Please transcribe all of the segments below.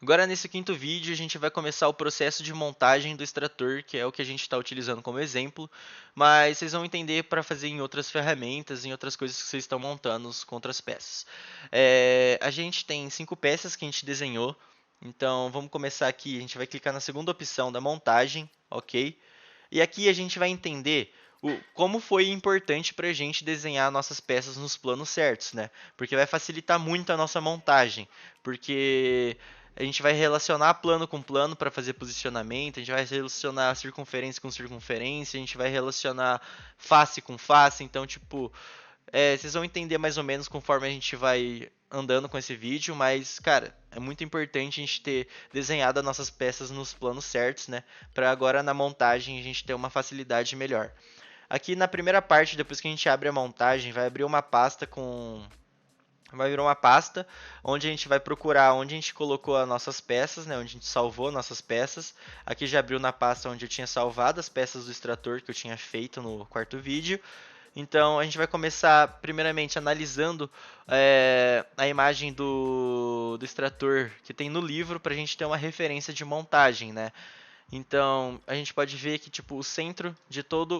Agora nesse quinto vídeo a gente vai começar o processo de montagem do extrator, que é o que a gente está utilizando como exemplo, mas vocês vão entender para fazer em outras ferramentas, em outras coisas que vocês estão montando com outras peças. A gente tem 5 peças que a gente desenhou, então vamos começar aqui, a gente vai clicar na segunda opção da montagem, ok? E aqui a gente vai entender como foi importante para a gente desenhar nossas peças nos planos certos, né? Porque vai facilitar muito a nossa montagem, porque a gente vai relacionar plano com plano para fazer posicionamento, a gente vai relacionar circunferência com circunferência, a gente vai relacionar face com face, então, tipo, vocês vão entender mais ou menos conforme a gente vai andando com esse vídeo, mas, cara, é muito importante a gente ter desenhado as nossas peças nos planos certos, né? Para agora na montagem a gente ter uma facilidade melhor. Aqui na primeira parte, depois que a gente abre a montagem, vai abrir uma pasta com... Vai virar uma pasta onde a gente vai procurar onde a gente colocou as nossas peças, né? Onde a gente salvou nossas peças. Aqui já abriu na pasta onde eu tinha salvado as peças do extrator que eu tinha feito no quarto vídeo. Então a gente vai começar primeiramente analisando a imagem do extrator que tem no livro para a gente ter uma referência de montagem, né? Então a gente pode ver que tipo o centro de toda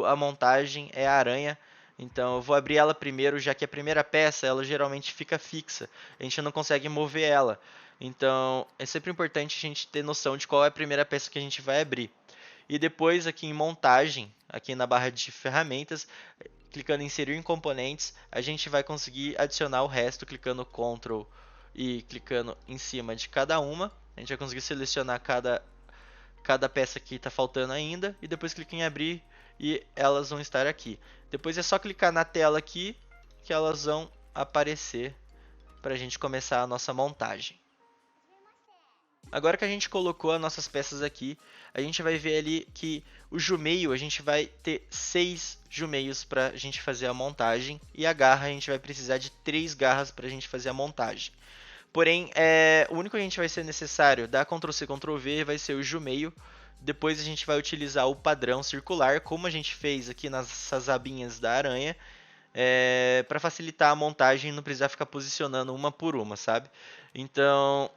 a montagem é a aranha. Então eu vou abrir ela primeiro, já que a primeira peça ela geralmente fica fixa, a gente não consegue mover ela. Então é sempre importante a gente ter noção de qual é a primeira peça que a gente vai abrir. E depois aqui em montagem, aqui na barra de ferramentas, clicando em inserir em componentes, a gente vai conseguir adicionar o resto clicando Ctrl e clicando em cima de cada uma. A gente vai conseguir selecionar cada peça que está faltando ainda e depois clica em abrir e elas vão estar aqui. Depois é só clicar na tela aqui que elas vão aparecer para a gente começar a nossa montagem. Agora que a gente colocou as nossas peças aqui, a gente vai ver ali que o jumeio, a gente vai ter 6 jumeios para a gente fazer a montagem e a garra a gente vai precisar de 3 garras para a gente fazer a montagem. Porém, o único que a gente vai ser necessário dar Ctrl C, Ctrl V vai ser o jumeio. Depois a gente vai utilizar o padrão circular, como a gente fez aqui nessas abinhas da aranha, para facilitar a montagem e não precisar ficar posicionando uma por uma, sabe? Então,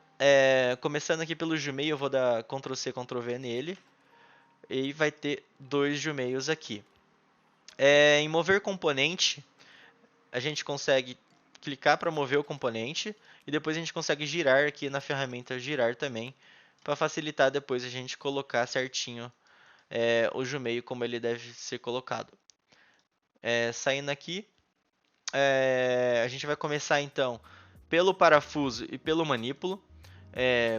começando aqui pelo jumeio, eu vou dar Ctrl C, Ctrl V nele. E vai ter 2 jumeios aqui. Em mover componente, a gente consegue clicar para mover o componente. E depois a gente consegue girar aqui na ferramenta girar também. Para facilitar depois a gente colocar certinho o jumeio como ele deve ser colocado. Saindo aqui, a gente vai começar então pelo parafuso e pelo manípulo.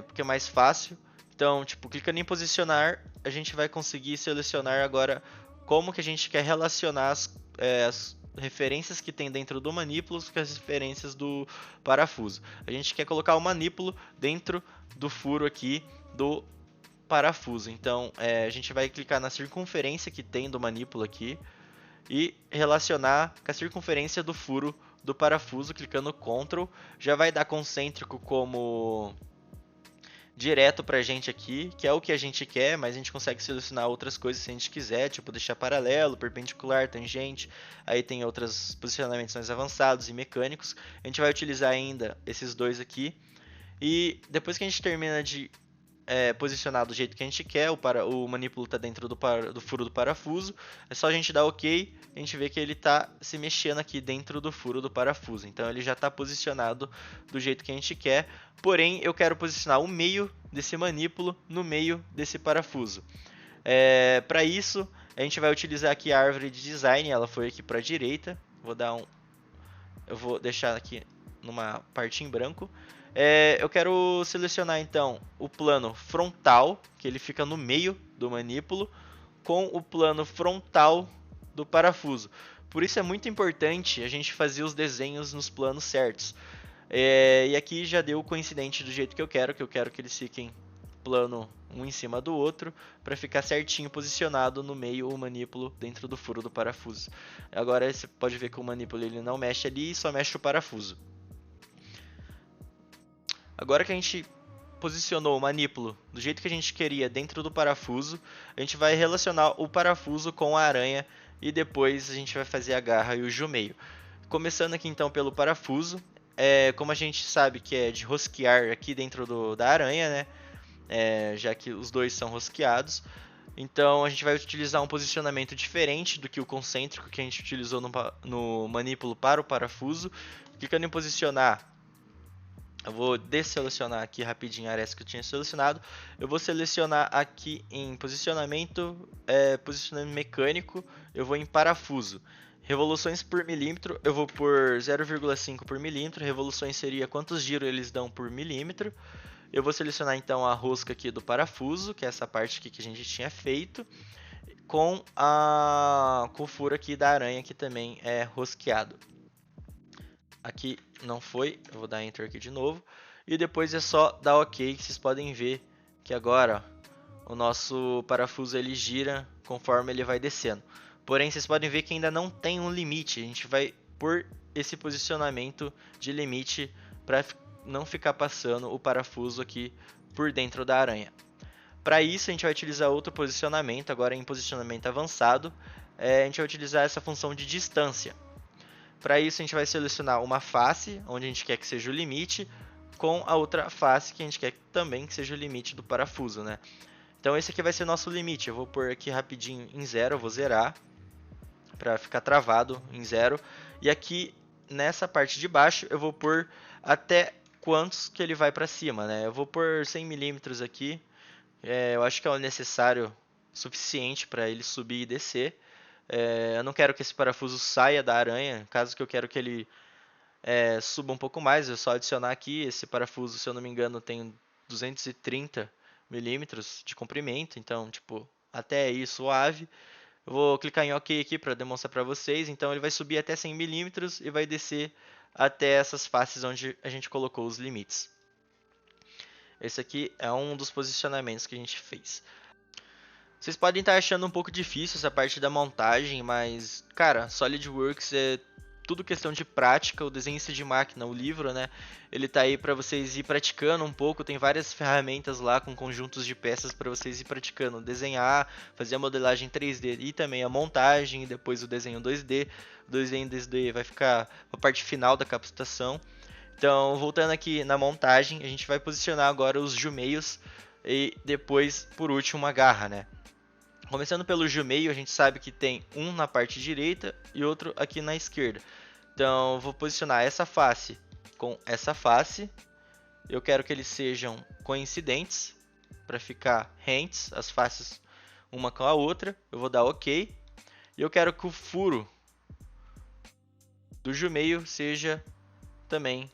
Porque é mais fácil. Então, tipo, clicando em posicionar, a gente vai conseguir selecionar agora como que a gente quer relacionar as referências que tem dentro do manípulo com as referências do parafuso. A gente quer colocar o manípulo dentro do furo aqui do parafuso. Então, a gente vai clicar na circunferência que tem do manípulo aqui e relacionar com a circunferência do furo do parafuso, clicando Ctrl. Já vai dar concêntrico como direto pra gente aqui, que é o que a gente quer, mas a gente consegue selecionar outras coisas se a gente quiser, tipo deixar paralelo, perpendicular, tangente, aí tem outros posicionamentos mais avançados e mecânicos. A gente vai utilizar ainda esses dois aqui, e depois que a gente termina de posicionar do jeito que a gente quer, o manípulo está dentro do furo do parafuso, é só a gente dar OK, a gente vê que ele está se mexendo aqui dentro do furo do parafuso, então ele já está posicionado do jeito que a gente quer, porém eu quero posicionar o meio desse manípulo no meio desse parafuso. Para isso, a gente vai utilizar aqui a árvore de design, ela foi aqui para a direita, eu vou deixar aqui numa parte em branco. Eu quero selecionar então o plano frontal, que ele fica no meio do manípulo, com o plano frontal do parafuso. Por isso é muito importante a gente fazer os desenhos nos planos certos. E aqui já deu coincidente do jeito que eu quero que eles fiquem plano um em cima do outro, para ficar certinho posicionado no meio o manípulo dentro do furo do parafuso. Agora você pode ver que o manípulo ele não mexe ali, só mexe o parafuso. Agora que a gente posicionou o manípulo do jeito que a gente queria dentro do parafuso, a gente vai relacionar o parafuso com a aranha e depois a gente vai fazer a garra e o jumeio. Começando aqui então pelo parafuso, como a gente sabe que é de rosquear aqui dentro da aranha, né? Já que os dois são rosqueados. Então a gente vai utilizar um posicionamento diferente do que o concêntrico que a gente utilizou no manípulo para o parafuso. Clicando em posicionar, eu vou desselecionar aqui rapidinho a aresta que eu tinha selecionado. Eu vou selecionar aqui em posicionamento, posicionamento mecânico, eu vou em parafuso. Revoluções por milímetro, eu vou por 0,5 por milímetro. Revoluções seria quantos giros eles dão por milímetro. Eu vou selecionar então a rosca aqui do parafuso, que é essa parte aqui que a gente tinha feito, com o furo aqui da aranha, que também é rosqueado. Aqui não foi, eu vou dar Enter aqui de novo. E depois é só dar OK, que vocês podem ver que agora o nosso parafuso ele gira conforme ele vai descendo. Porém, vocês podem ver que ainda não tem um limite. A gente vai pôr esse posicionamento de limite para não ficar passando o parafuso aqui por dentro da aranha. Para isso, a gente vai utilizar outro posicionamento, agora em posicionamento avançado. A gente vai utilizar essa função de distância. Para isso, a gente vai selecionar uma face, onde a gente quer que seja o limite, com a outra face que a gente quer também que seja o limite do parafuso, né? Então esse aqui vai ser nosso limite. Eu vou pôr aqui rapidinho em 0, eu vou zerar para ficar travado em 0. E aqui nessa parte de baixo eu vou pôr até quantos que ele vai para cima, né? Eu vou pôr 100 milímetros aqui. Eu acho que é o necessário suficiente para ele subir e descer. Eu não quero que esse parafuso saia da aranha, caso que eu quero que ele suba um pouco mais, é só adicionar aqui. Esse parafuso, se eu não me engano, tem 230 milímetros de comprimento, então tipo, até aí suave. Eu vou clicar em OK aqui para demonstrar para vocês. Então ele vai subir até 100 milímetros e vai descer até essas faces onde a gente colocou os limites. Esse aqui é um dos posicionamentos que a gente fez. Vocês podem estar achando um pouco difícil essa parte da montagem, mas, cara, SolidWorks é tudo questão de prática. O Desenhista de Máquina, o livro, né? Ele tá aí para vocês ir praticando um pouco. Tem várias ferramentas lá com conjuntos de peças para vocês ir praticando. Desenhar, fazer a modelagem 3D e também a montagem, e depois o desenho 2D. O desenho 2D vai ficar a parte final da capacitação. Então, voltando aqui na montagem, a gente vai posicionar agora os jumeios e depois, por último, uma garra, né? Começando pelo jumeio, a gente sabe que tem um na parte direita e outro aqui na esquerda. Então, eu vou posicionar essa face com essa face. Eu quero que eles sejam coincidentes, para ficar rentes, as faces uma com a outra. Eu vou dar OK. E eu quero que o furo do jumeio seja também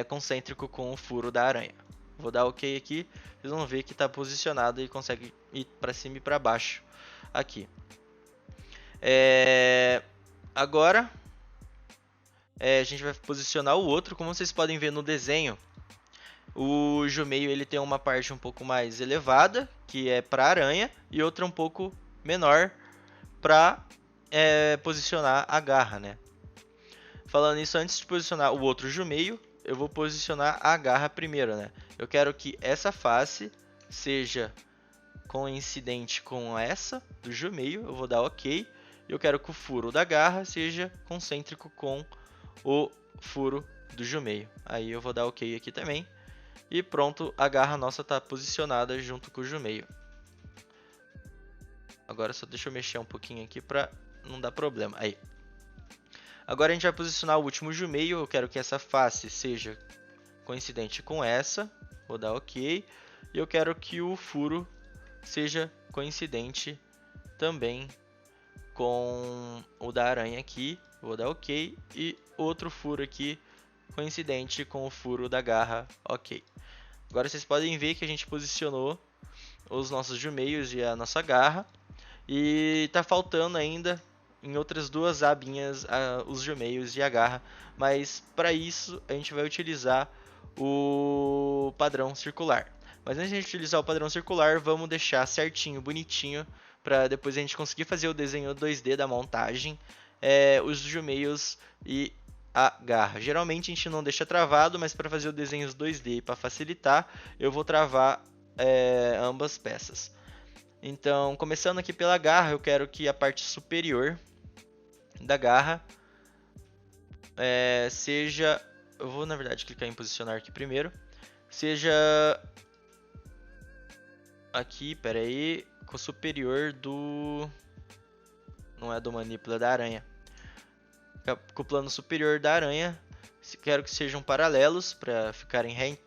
concêntrico com o furo da aranha. Vou dar OK aqui, vocês vão ver que está posicionado e consegue ir para cima e para baixo aqui. Agora a gente vai posicionar o outro. Como vocês podem ver no desenho, o jumeio ele tem uma parte um pouco mais elevada, que é para a aranha, e outra um pouco menor para posicionar a garra, né? Falando isso, antes de posicionar o outro jumeio, eu vou posicionar a garra primeiro, né? Eu quero que essa face seja coincidente com essa do jumeio, eu vou dar OK. Eu quero que o furo da garra seja concêntrico com o furo do jumeio. Aí eu vou dar OK aqui também. E pronto, a garra nossa está posicionada junto com o jumeio. Agora só deixa eu mexer um pouquinho aqui para não dar problema. Aí. Agora a gente vai posicionar o último jumeio. Eu quero que essa face seja coincidente com essa. Vou dar OK. E eu quero que o furo seja coincidente também com o da aranha aqui. Vou dar OK. E outro furo aqui coincidente com o furo da garra. OK. Agora vocês podem ver que a gente posicionou os nossos jumeios e a nossa garra. E está faltando ainda em outras duas abinhas os jumeios e a garra, mas para isso a gente vai utilizar o padrão circular. Mas antes de a gente utilizar o padrão circular, vamos deixar certinho, bonitinho, para depois a gente conseguir fazer o desenho 2D da montagem, os jumeios e a garra. Geralmente a gente não deixa travado, mas para fazer o desenho 2D e para facilitar, eu vou travar ambas peças. Então, começando aqui pela garra, eu quero que a parte superior da garra seja... Eu vou, na verdade, clicar em posicionar aqui primeiro. Seja aqui, pera aí, com o superior do... Não é do manipula, é da aranha. Com o plano superior da aranha, quero que sejam paralelos para ficarem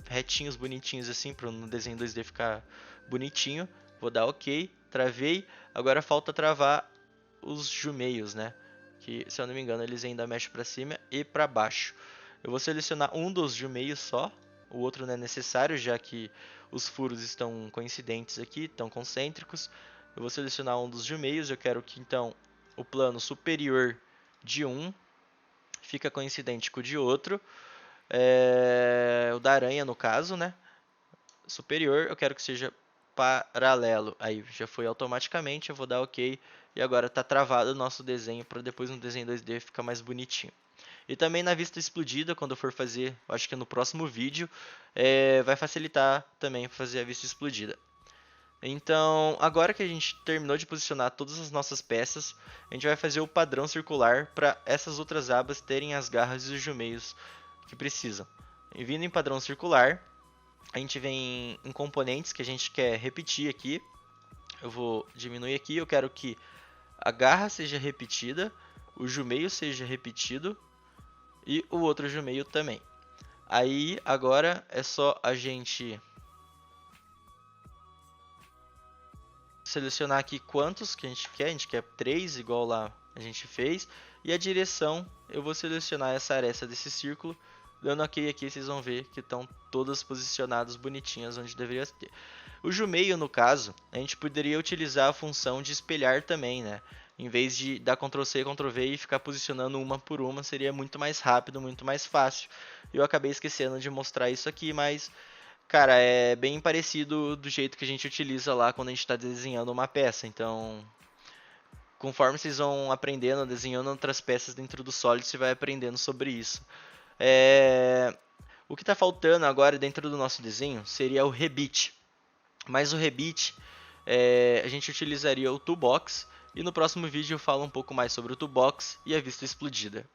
retinhos, bonitinhos assim, para no desenho 2D ficar bonitinho. Vou dar OK, travei. Agora falta travar os jumeios, né? Que, se eu não me engano, eles ainda mexem para cima e para baixo. Eu vou selecionar um dos jumeios só, o outro não é necessário, já que os furos estão coincidentes aqui, estão concêntricos. Eu vou selecionar um dos jumeios, eu quero que então o plano superior de um fica coincidente com o de outro. O da aranha, no caso, né? Superior, eu quero que seja paralelo. Aí já foi automaticamente, eu vou dar OK. E agora está travado o nosso desenho para depois no desenho 2D ficar mais bonitinho. E também na vista explodida, quando eu for fazer, acho que no próximo vídeo, vai facilitar também fazer a vista explodida. Então, agora que a gente terminou de posicionar todas as nossas peças, a gente vai fazer o padrão circular para essas outras abas terem as garras e os jumeios que precisam. E vindo em padrão circular, a gente vem em componentes que a gente quer repetir aqui. Eu vou diminuir aqui, eu quero que a garra seja repetida, o jumeio seja repetido e o outro jumeio também. Aí agora é só a gente selecionar aqui quantos que a gente quer 3 igual lá a gente fez, e a direção eu vou selecionar essa aresta desse círculo, dando OK aqui vocês vão ver que estão todas posicionadas bonitinhas onde deveria ter. O jumeio, no caso, a gente poderia utilizar a função de espelhar também, né? Em vez de dar Ctrl+C, Ctrl+V e ficar posicionando uma por uma, seria muito mais rápido, muito mais fácil. Eu acabei esquecendo de mostrar isso aqui, mas, cara, é bem parecido do jeito que a gente utiliza lá quando a gente está desenhando uma peça. Então, conforme vocês vão aprendendo, desenhando outras peças dentro do Solid, você vai aprendendo sobre isso. O que está faltando agora dentro do nosso desenho seria o rebite. Mas o rebite, a gente utilizaria o toolbox, e no próximo vídeo eu falo um pouco mais sobre o toolbox e a vista explodida.